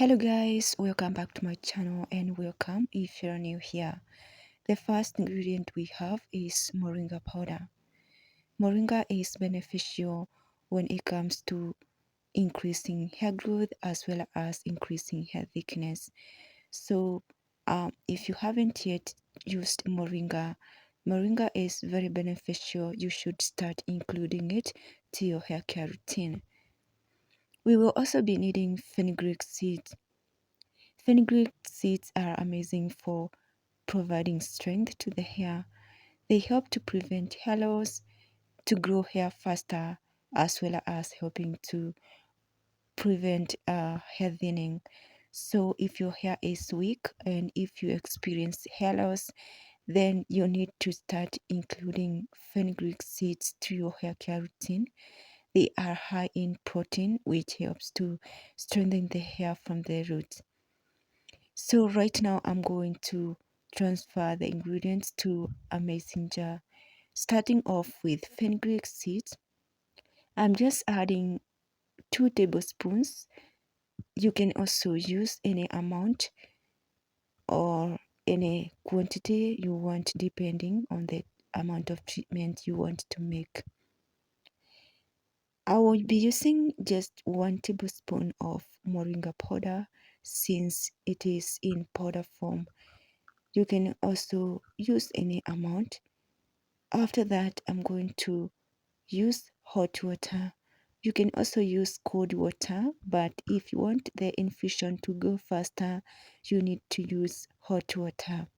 Hello guys, welcome back to my channel and welcome if you're new here. The first ingredient we have is moringa powder. Moringa is beneficial when it comes to increasing hair growth as well as increasing hair thickness. So if you haven't yet used moringa, moringa is very beneficial. You should start including it to your hair care routine. We will also be needing fenugreek seeds. Fenugreek seeds are amazing for providing strength to the hair. They help to prevent hair loss, to grow hair faster, as well as helping to prevent hair thinning. So if your hair is weak and if you experience hair loss, then you need to start including fenugreek seeds to your hair care routine. They are high in protein, which helps to strengthen the hair from the roots. So right now I'm going to transfer the ingredients to a mason jar. Starting off with fenugreek seeds, I'm just adding 2 tablespoons. You can also use any amount or any quantity you want depending on the amount of treatment you want to make. I will be using just 1 tablespoon of moringa powder since it is in powder form. You can also use any amount. After that, I'm going to use hot water. You can also use cold water, but if you want the infusion to go faster, you need to use hot water.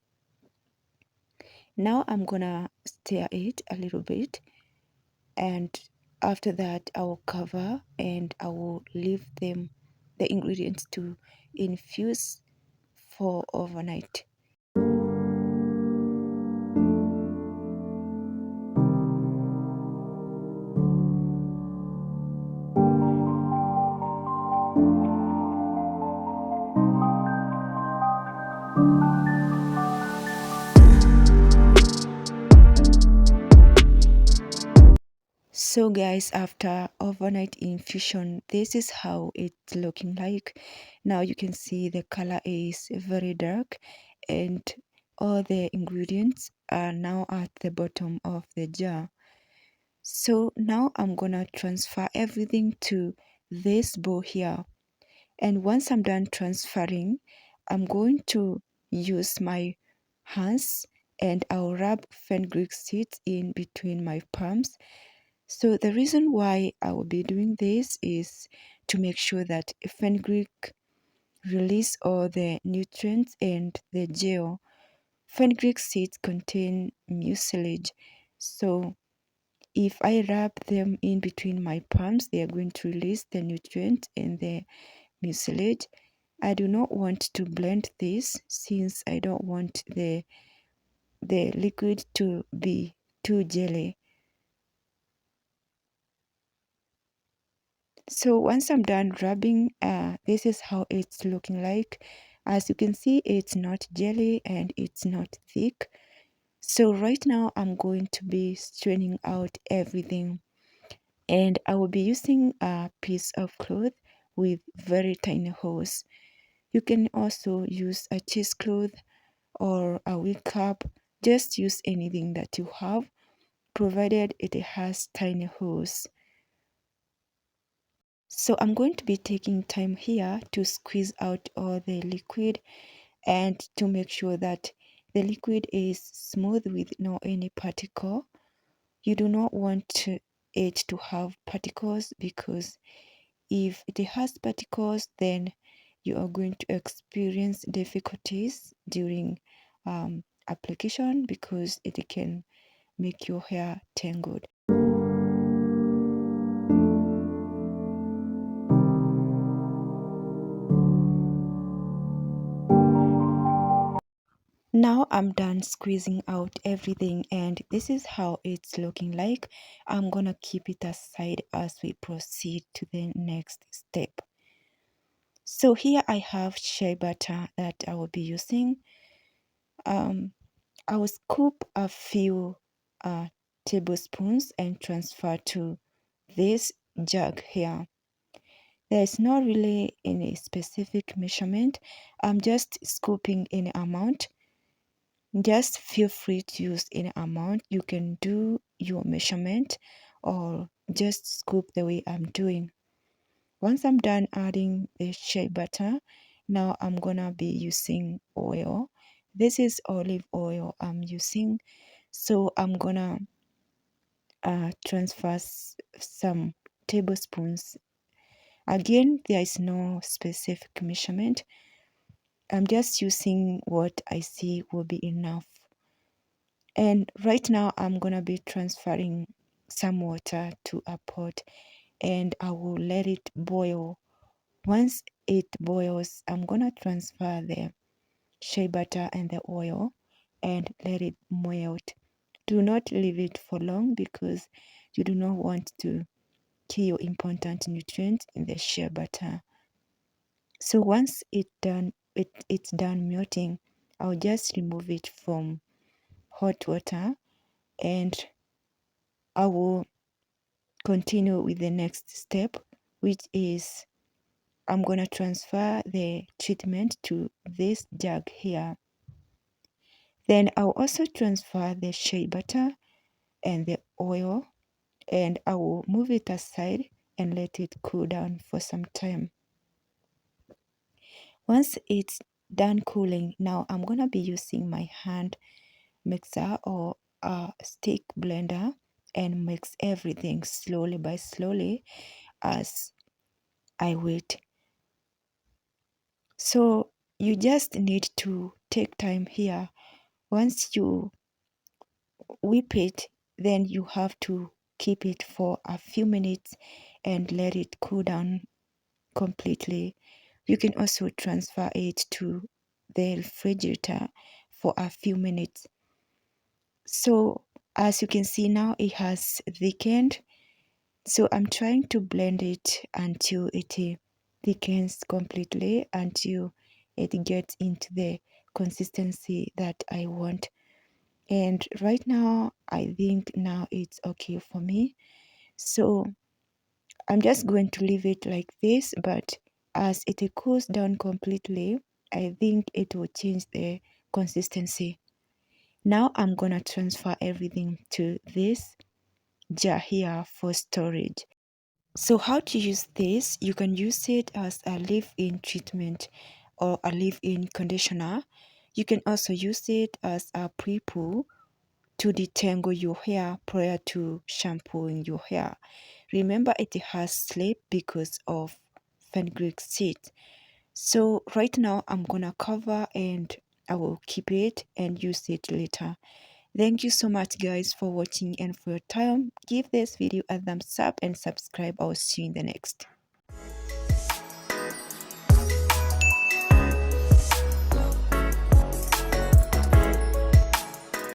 Now I'm gonna stir it a little bit, and after that I will cover and I will leave the ingredients to infuse for overnight. So guys, after overnight infusion, this is how it's looking like. Now you can see the color is very dark and all the ingredients are now at the bottom of the jar. So now I'm gonna transfer everything to this bowl here. And once I'm done transferring, I'm going to use my hands and I'll rub fenugreek seeds in between my palms. So the reason why I will be doing this is to make sure that fenugreek release all the nutrients and the gel. Fenugreek seeds contain mucilage, so if I rub them in between my palms, they are going to release the nutrient and the mucilage. I do not want to blend this since I don't want the liquid to be too jelly. So once I'm done rubbing, this is how it's looking like. As you can see, it's not jelly and it's not thick. So right now I'm going to be straining out everything, and I will be using a piece of cloth with very tiny holes. You can also use a cheesecloth or a wig cap. Just use anything that you have, provided it has tiny holes. So I'm going to be taking time here to squeeze out all the liquid and to make sure that the liquid is smooth with no any particle. You do not want it to have particles, because if it has particles, then you are going to experience difficulties during application, because it can make your hair tangled. Now I'm done squeezing out everything, and this is how it's looking like. I'm gonna keep it aside as we proceed to the next step. So here I have shea butter that I will be using. I will scoop a few tablespoons and transfer to this jug here. There's not really any specific measurement. I'm just scooping any amount. Just feel free to use any amount. You can do your measurement or just scoop the way I'm doing. Once I'm done adding the shea butter, now I'm gonna be using oil. This is olive oil I'm using. So I'm gonna transfer some tablespoons. Again, there is no specific measurement. I'm just using what I see will be enough. And right now I'm gonna be transferring some water to a pot and I will let it boil. Once it boils, I'm gonna transfer the shea butter and the oil and let it melt. Do not leave it for long because you do not want to kill important nutrients in the shea butter. So once it's done melting, I'll just remove it from hot water and I will continue with the next step, which is I'm gonna transfer the treatment to this jug here. Then I'll also transfer the shea butter and the oil and I will move it aside and let it cool down for some time. Once it's done cooling, now I'm gonna be using my hand mixer or a stick blender and mix everything slowly by slowly as I wait. So you just need to take time here. Once you whip it, then you have to keep it for a few minutes and let it cool down completely. You can also transfer it to the refrigerator for a few minutes. So as you can see now, it has thickened. So I'm trying to blend it until it thickens completely, until it gets into the consistency that I want. And right now, I think now it's okay for me. So I'm just going to leave it like this, but as it cools down completely, I think it will change the consistency. Now I'm gonna transfer everything to this jar here for storage. So how to use this? You can use it as a leave-in treatment or a leave-in conditioner. You can also use it as a pre-poo to detangle your hair prior to shampooing your hair. Remember, it has slip because of fenugreek seed. So right now I'm gonna cover and I will keep it and use it later. Thank you so much guys for watching and for your time. Give this video a thumbs up and subscribe. I'll see you in the next.